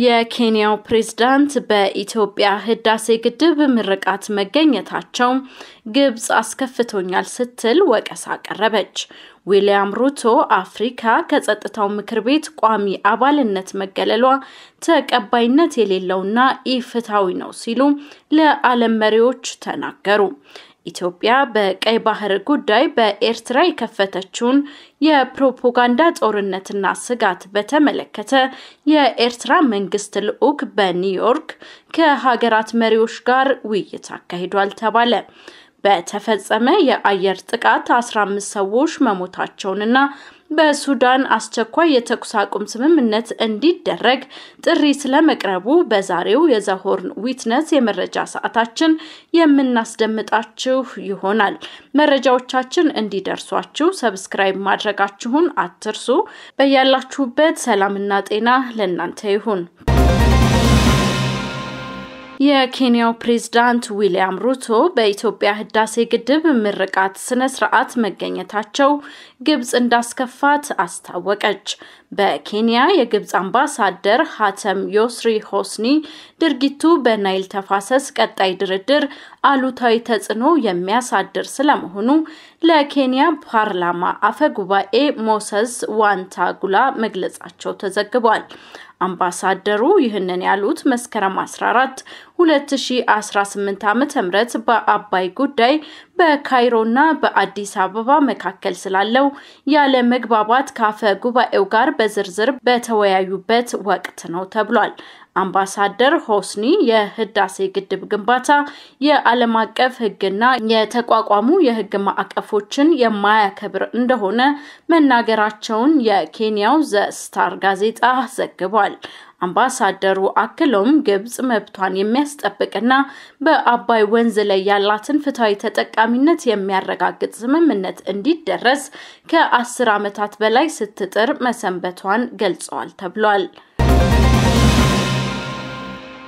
የኬንያው ፕሬዝዳንት በኢትዮጵያ ህዳሴ ግድብ ምርቃት መገኘታቸው ግብጽ አስከፍቶኛል ስትል ወቀሳ ቀረበች። ዊሊያም ሩቶ አፍሪካ ከጸጥታው ምክር ቤት ቋሚ አባልነት መገለሏ ተቀባይነት የሌለውና ኢፍትሃዊ ነው ሲሉ ለዓለም መሪዎች ተናገሩ። ኢትዮጵያ በቀይ ባህር ጉዳይ በኤርትራ የከፈተችውን የፕሮፓጋንዳ ጦርነትና ስጋት በተመለከተ የኤርትራ መንግስት ልዑክ በኒውዮርክ ከሀገራት መሪዎች ጋር ውይይት አካሂዷል ተባለ። በተፈጸመ የአየር ጥቃት 15 ሰዎች መሞታቸውንና በሱዳን አስቸኳይ የተኩስ አቁም ስምምነት እንዲደረግ ጥሪ ስለመቅረቡ በዛሬው የዘሆርን ዊትነስ የመረጃ ሰዓታችን የምናስደምጣችሁ ይሆናል። መረጃዎቻችን እንዲደርሷችሁ ሰብስክራይብ ማድረጋችሁን አትርሱ። በያላችሁበት ሰላምና ጤና ለእናንተ ይሁን። የኬንያው ፕሬዝዳንት ዊሊያም ሩቶ በኢትዮጵያ ህዳሴ ግድብ ምርቃት ስነ ስርዓት መገኘታቸው ግብጽ እንዳስከፋት አስታወቀች። በኬንያ የግብጽ አምባሳደር ሀተም ዮስሪ ሆስኒ ድርጊቱ በናይል ተፋሰስ ቀጣይ ድርድር አሉታዊ ተጽዕኖ የሚያሳድር ስለመሆኑ ለኬንያ ፓርላማ አፈጉባኤ ሞሰስ ዋንታጉላ መግለጻቸው ተዘግቧል። አምባሳደሩ ይህንን ያሉት መስከረም 14 2018 ዓ.ም በአባይ ጉዳይ በካይሮና በአዲስ አበባ መካከል ስላለው ያለ መግባባት ካፈ ጉባኤው ጋር በዝርዝር በተወያዩበት ወቅት ነው ተብሏል። አምባሳደር ሆስኒ የህዳሴ ግድብ ግንባታ የዓለም አቀፍ ህግና የተቋቋሙ የህግ ማዕቀፎችን የማያከብር እንደሆነ መናገራቸውን የኬንያው ዘ ስታር ጋዜጣ ዘግቧል። አምባሳደሩ አክሎም ግብጽ መብቷን የሚያስጠብቅና በአባይ ወንዝ ላይ ያላትን ፍትሃዊ ተጠቃሚነት የሚያረጋግጥ ስምምነት እንዲደረስ ከ10 ዓመታት በላይ ስትጥር መሰንበቷን ገልጸዋል ተብሏል።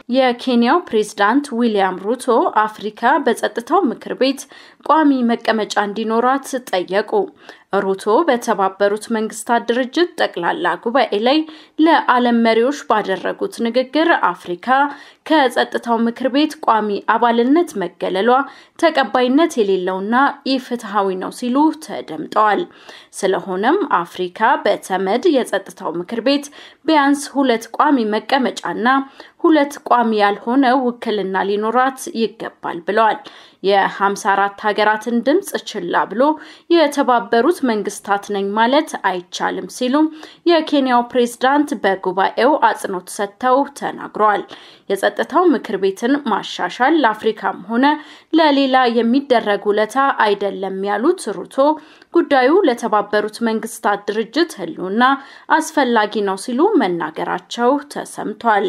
የኬንያው ፕሬዝዳንት ዊሊያም ሩቶ አፍሪካ በጸጥታው ምክር ቤት ቋሚ መቀመጫ እንዲኖራት ጠየቁ። ሩቶ በተባበሩት መንግስታት ድርጅት ጠቅላላ ጉባኤ ላይ ለዓለም መሪዎች ባደረጉት ንግግር አፍሪካ ከጸጥታው ምክር ቤት ቋሚ አባልነት መገለሏ ተቀባይነት የሌለውና ኢፍትሃዊ ነው ሲሉ ተደምጠዋል። ስለሆነም አፍሪካ በተመድ የጸጥታው ምክር ቤት ቢያንስ 2 ቋሚ መቀመጫና 2 ቋሚ ያልሆነ ውክልና ሊኖራት ይገባል ብለዋል። የ54 ሀገራትን ድምጽ ችላ ብሎ የተባበሩት መንግስታት ነኝ ማለት አይቻልም ሲሉ የኬንያው ፕሬዝዳንት በጉባኤው አጽንኦት ሰጥተው ተናግረዋል። የጸጥታው ምክር ቤትን ማሻሻል ለአፍሪካም ሆነ ለሌላ የሚደረግ ውለታ አይደለም ያሉት ሩቶ ጉዳዩ ለተባበሩት መንግስታት ድርጅት ህልውና አስፈላጊ ነው ሲሉ መናገራቸው ተሰምቷል።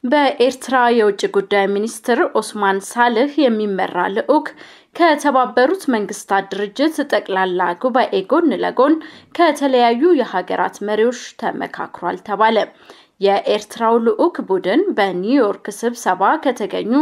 በኤርትራ የውጭ ጉዳይ ሚኒስትር ኦስማን ሳልህ የሚመራ ልዑክ ከተባበሩት መንግስታት ድርጅት ጠቅላላ ጉባኤ ጎን ለጎን ከተለያዩ የሀገራት መሪዎች ተመካክሯል ተባለ። የኤርትራው ልዑክ ቡድን በኒውዮርክ ስብሰባ ከተገኙ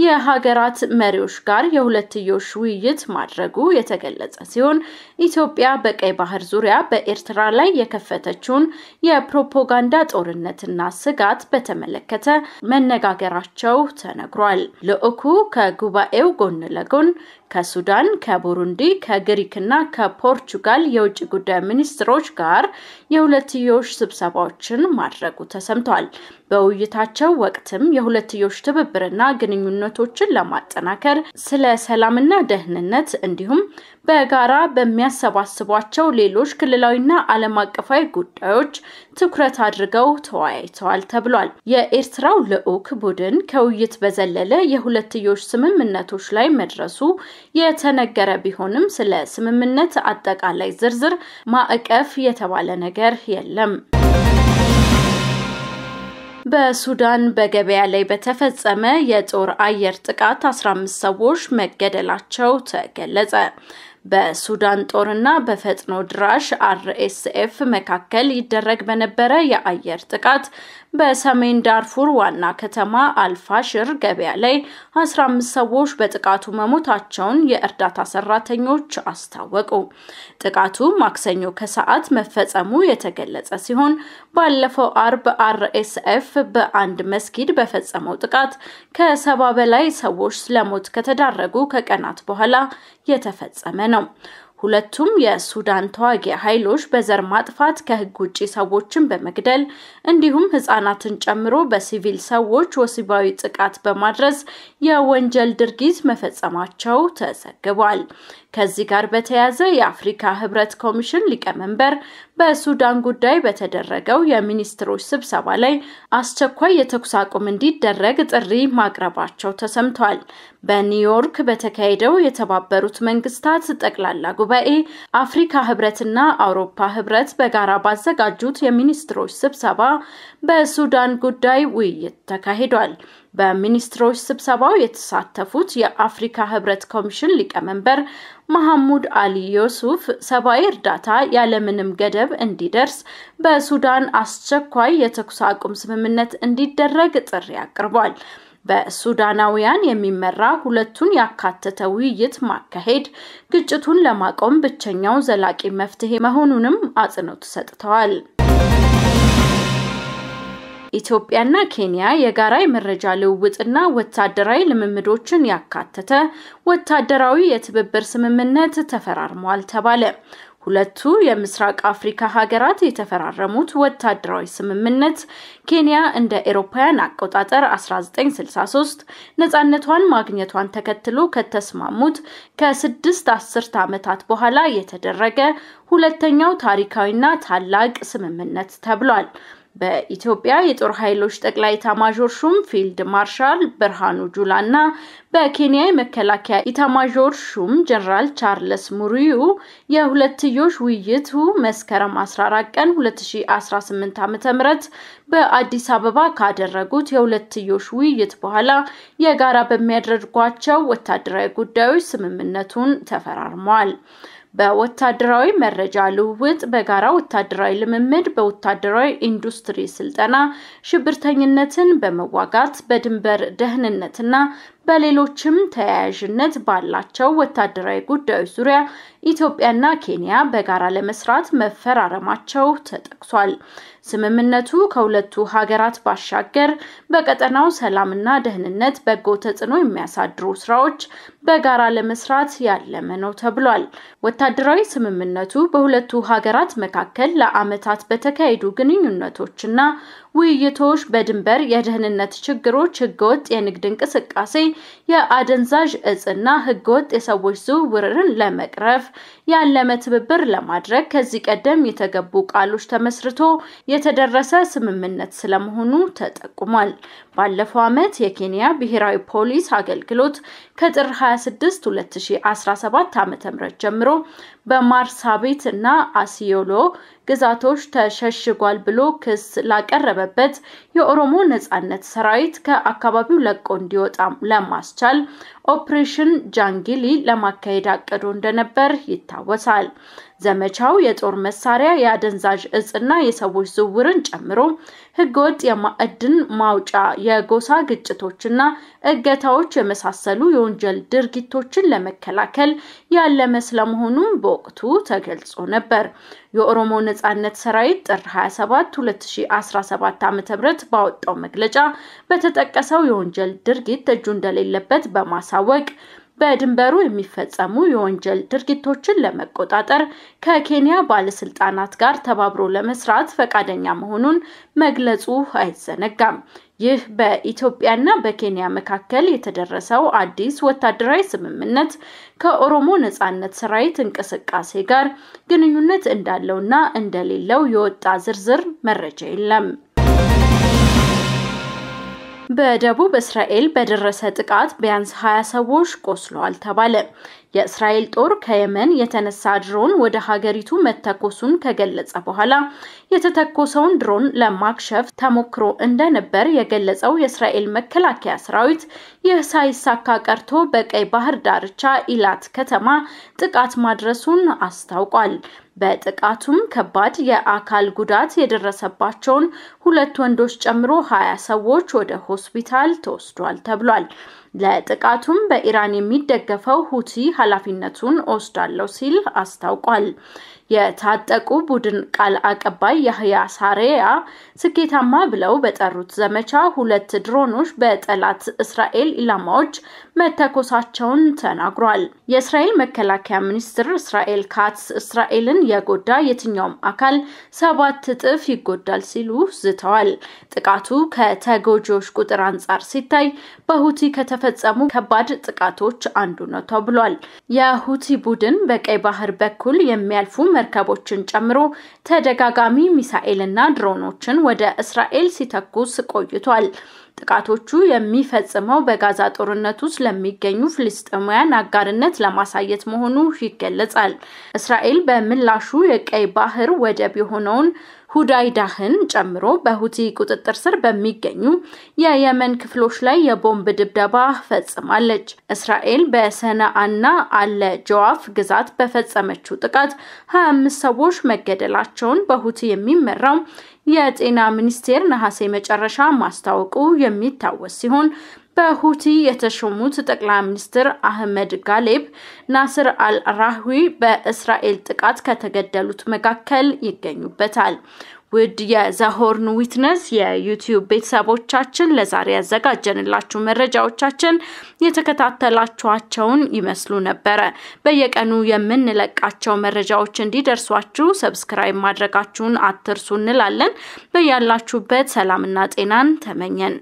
የሀገራት መሪዎች ጋር የሁለትዮሽ ውይይት ማድረጉ የተገለጸ ሲሆን ኢትዮጵያ በቀይ ባህር ዙሪያ በኤርትራ ላይ የከፈተችውን የፕሮፓጋንዳ ጦርነትና ስጋት በተመለከተ መነጋገራቸው ተነግሯል። ልዑኩ ከጉባኤው ጎን ለጎን ከሱዳን፣ ከቡሩንዲ፣ ከግሪክና ከፖርቹጋል የውጭ ጉዳይ ሚኒስትሮች ጋር የሁለትዮሽ ስብሰባዎችን ማድረጉ ተሰምቷል። በውይይታቸው ወቅትም የሁለትዮሽ ትብብርና ግንኙነቶችን ለማጠናከር ስለ ሰላምና ደህንነት እንዲሁም በጋራ በሚያሰባስቧቸው ሌሎች ክልላዊና ዓለም አቀፋዊ ጉዳዮች ትኩረት አድርገው ተወያይተዋል ተብሏል። የኤርትራው ልዑክ ቡድን ከውይይት በዘለለ የሁለትዮሽ ስምምነቶች ላይ መድረሱ የተነገረ ቢሆንም ስለ ስምምነት አጠቃላይ ዝርዝር ማዕቀፍ የተባለ ነገር የለም። በሱዳን በገበያ ላይ በተፈጸመ የጦር አየር ጥቃት 15 ሰዎች መገደላቸው ተገለጸ። በሱዳን ጦርና በፈጥኖ ድራሽ RSF መካከል ይደረግ በነበረ የአየር ጥቃት በሰሜን ዳርፉር ዋና ከተማ አልፋሽር ገበያ ላይ 15 ሰዎች በጥቃቱ መሞታቸውን የእርዳታ ሰራተኞች አስታወቁ። ጥቃቱ ማክሰኞ ከሰዓት መፈጸሙ የተገለጸ ሲሆን ባለፈው አርብ RSF በአንድ መስጊድ በፈጸመው ጥቃት ከ70 በላይ ሰዎች ለሞት ከተዳረጉ ከቀናት በኋላ የተፈጸመ ነው። ሁለቱም የሱዳን ተዋጊ ኃይሎች በዘር ማጥፋት ከህግ ውጪ ሰዎችን በመግደል እንዲሁም ህፃናትን ጨምሮ በሲቪል ሰዎች ወሲባዊ ጥቃት በማድረስ የወንጀል ድርጊት መፈጸማቸው ተዘግቧል። ከዚህ ጋር በተያያዘ የአፍሪካ ህብረት ኮሚሽን ሊቀመንበር በሱዳን ጉዳይ በተደረገው የሚኒስትሮች ስብሰባ ላይ አስቸኳይ የተኩስ አቁም እንዲደረግ ጥሪ ማቅረባቸው ተሰምቷል። በኒውዮርክ በተካሄደው የተባበሩት መንግስታት ጠቅላላ ጉባኤ አፍሪካ ህብረትና አውሮፓ ህብረት በጋራ ባዘጋጁት የሚኒስትሮች ስብሰባ በሱዳን ጉዳይ ውይይት ተካሂዷል። በሚኒስትሮች ስብሰባው የተሳተፉት የአፍሪካ ህብረት ኮሚሽን ሊቀመንበር መሐሙድ አሊ ዮሱፍ ሰብአዊ እርዳታ ያለምንም ገደብ እንዲደርስ በሱዳን አስቸኳይ የተኩስ አቁም ስምምነት እንዲደረግ ጥሪ አቅርቧል። በሱዳናውያን የሚመራ ሁለቱን ያካተተ ውይይት ማካሄድ ግጭቱን ለማቆም ብቸኛው ዘላቂ መፍትሄ መሆኑንም አጽንኦት ሰጥተዋል። ኢትዮጵያና ኬንያ የጋራ የመረጃ ልውውጥና ወታደራዊ ልምምዶችን ያካተተ ወታደራዊ የትብብር ስምምነት ተፈራርመዋል ተባለ። ሁለቱ የምስራቅ አፍሪካ ሀገራት የተፈራረሙት ወታደራዊ ስምምነት ኬንያ እንደ አውሮፓውያን አቆጣጠር 1963 ነፃነቷን ማግኘቷን ተከትሎ ከተስማሙት ከ6 አስርት ዓመታት በኋላ የተደረገ ሁለተኛው ታሪካዊና ታላቅ ስምምነት ተብሏል። በኢትዮጵያ የጦር ኃይሎች ጠቅላይ ኤታማዦር ሹም ፊልድ ማርሻል ብርሃኑ ጁላና በኬንያ የመከላከያ ኤታማዦር ሹም ጀነራል ቻርልስ ሙሪዩ የሁለትዮሽ ውይይቱ መስከረም 14 ቀን 2018 ዓ.ም በአዲስ አበባ ካደረጉት የሁለትዮሽ ውይይት በኋላ የጋራ በሚያደርጓቸው ወታደራዊ ጉዳዮች ስምምነቱን ተፈራርመዋል። በወታደራዊ መረጃ ልውውጥ በጋራ ወታደራዊ ልምምድ በወታደራዊ ኢንዱስትሪ ስልጠና ሽብርተኝነትን በመዋጋት በድንበር ደህንነትና በሌሎችም ተያያዥነት ባላቸው ወታደራዊ ጉዳዮች ዙሪያ ኢትዮጵያና ኬንያ በጋራ ለመስራት መፈራረማቸው ተጠቅሷል። ስምምነቱ ከሁለቱ ሀገራት ባሻገር በቀጠናው ሰላምና ደህንነት በጎ ተጽዕኖ የሚያሳድሩ ስራዎች በጋራ ለመስራት ያለመ ነው ተብሏል። ወታደራዊ ስምምነቱ በሁለቱ ሀገራት መካከል ለዓመታት በተካሄዱ ግንኙነቶችና ውይይቶች በድንበር የደህንነት ችግሮች፣ ህገወጥ የንግድ እንቅስቃሴ፣ የአደንዛዥ እጽና ህገወጥ የሰዎች ዝውውርን ለመቅረፍ ያለመ ትብብር ለማድረግ ከዚህ ቀደም የተገቡ ቃሎች ተመስርቶ የተደረሰ ስምምነት ስለመሆኑ ተጠቁሟል። ባለፈው ዓመት የኬንያ ብሔራዊ ፖሊስ አገልግሎት ከጥር 26 2017 ዓ.ም ጀምሮ በማርሳቢት እና አሲዮሎ ግዛቶች ተሸሽጓል ብሎ ክስ ላቀረበበት የኦሮሞ ነጻነት ሰራዊት ከአካባቢው ለቆ እንዲወጣ ለማስቻል ኦፕሬሽን ጃንጊሊ ለማካሄድ አቅዶ እንደነበር ይታወሳል። ዘመቻው የጦር መሳሪያ፣ የአደንዛዥ እጽና የሰዎች ዝውውርን ጨምሮ ህገወጥ የማዕድን ማውጫ፣ የጎሳ ግጭቶችና እገታዎች የመሳሰሉ የወንጀል ድርጊቶችን ለመከላከል ያለመ ስለመሆኑ በወቅቱ ተገልጾ ነበር። የኦሮሞ ነጻነት ሰራዊት ጥር 27 2017 ዓ.ም ባወጣው መግለጫ በተጠቀሰው የወንጀል ድርጊት እጁ እንደሌለበት በማሳወቅ በድንበሩ የሚፈጸሙ የወንጀል ድርጊቶችን ለመቆጣጠር ከኬንያ ባለስልጣናት ጋር ተባብሮ ለመስራት ፈቃደኛ መሆኑን መግለጹ አይዘነጋም። ይህ በኢትዮጵያና በኬንያ መካከል የተደረሰው አዲስ ወታደራዊ ስምምነት ከኦሮሞ ነጻነት ሰራዊት እንቅስቃሴ ጋር ግንኙነት እንዳለውና እንደሌለው የወጣ ዝርዝር መረጃ የለም። በደቡብ እስራኤል በደረሰ ጥቃት ቢያንስ 20 ሰዎች ቆስለዋል ተባለ። የእስራኤል ጦር ከየመን የተነሳ ድሮን ወደ ሀገሪቱ መተኮሱን ከገለጸ በኋላ የተተኮሰውን ድሮን ለማክሸፍ ተሞክሮ እንደነበር የገለጸው የእስራኤል መከላከያ ሰራዊት ይህ ሳይሳካ ቀርቶ በቀይ ባህር ዳርቻ ኢላት ከተማ ጥቃት ማድረሱን አስታውቋል። በጥቃቱም ከባድ የአካል ጉዳት የደረሰባቸውን 2 ወንዶች ጨምሮ 20 ሰዎች ወደ ሆስፒታል ተወስዷል ተብሏል። ለጥቃቱም በኢራን የሚደገፈው ሁቲ ኃላፊነቱን ወስዳለው ሲል አስታውቋል። የታጠቁ ቡድን ቃል አቀባይ ያህያ ሳሬያ ስኬታማ ብለው በጠሩት ዘመቻ 2 ድሮኖች በጠላት እስራኤል ኢላማዎች መተኮሳቸውን ተናግሯል። የእስራኤል መከላከያ ሚኒስትር እስራኤል ካትስ እስራኤልን የጎዳ የትኛውም አካል 7 እጥፍ ይጎዳል ሲሉ ዝተዋል። ጥቃቱ ከተጎጂዎች ቁጥር አንጻር ሲታይ በሁቲ ከተፈጸሙ ከባድ ጥቃቶች አንዱ ነው ተብሏል። የሁቲ ቡድን በቀይ ባህር በኩል የሚያልፉ መርከቦችን ጨምሮ ተደጋጋሚ ሚሳኤልና ድሮኖችን ወደ እስራኤል ሲተኩስ ቆይቷል። ጥቃቶቹ የሚፈጽመው በጋዛ ጦርነት ውስጥ ለሚገኙ ፍልስጤማውያን አጋርነት ለማሳየት መሆኑ ይገለጻል። እስራኤል በምላሹ የቀይ ባህር ወደብ የሆነውን ሁዳይዳህን ጨምሮ በሁቲ ቁጥጥር ስር በሚገኙ የየመን ክፍሎች ላይ የቦምብ ድብደባ ፈጽማለች። እስራኤል በሰናአና አለ ጀዋፍ ግዛት በፈጸመችው ጥቃት 25 ሰዎች መገደላቸውን በሁቲ የሚመራው የጤና ሚኒስቴር ነሐሴ መጨረሻ ማስታወቁ የሚታወስ ሲሆን በሁቲ የተሾሙት ጠቅላይ ሚኒስትር አህመድ ጋሌብ ናስር አልራህዊ በእስራኤል ጥቃት ከተገደሉት መካከል ይገኙበታል። ውድ የዛሆርን ዊትነስ የዩቲዩብ ቤተሰቦቻችን ለዛሬ ያዘጋጀንላችሁ መረጃዎቻችን የተከታተላችኋቸውን ይመስሉ ነበር። በየቀኑ የምንለቃቸው መረጃዎች እንዲደርሷችሁ ሰብስክራይብ ማድረጋችሁን አትርሱ እንላለን። በያላችሁበት ሰላምና ጤናን ተመኘን።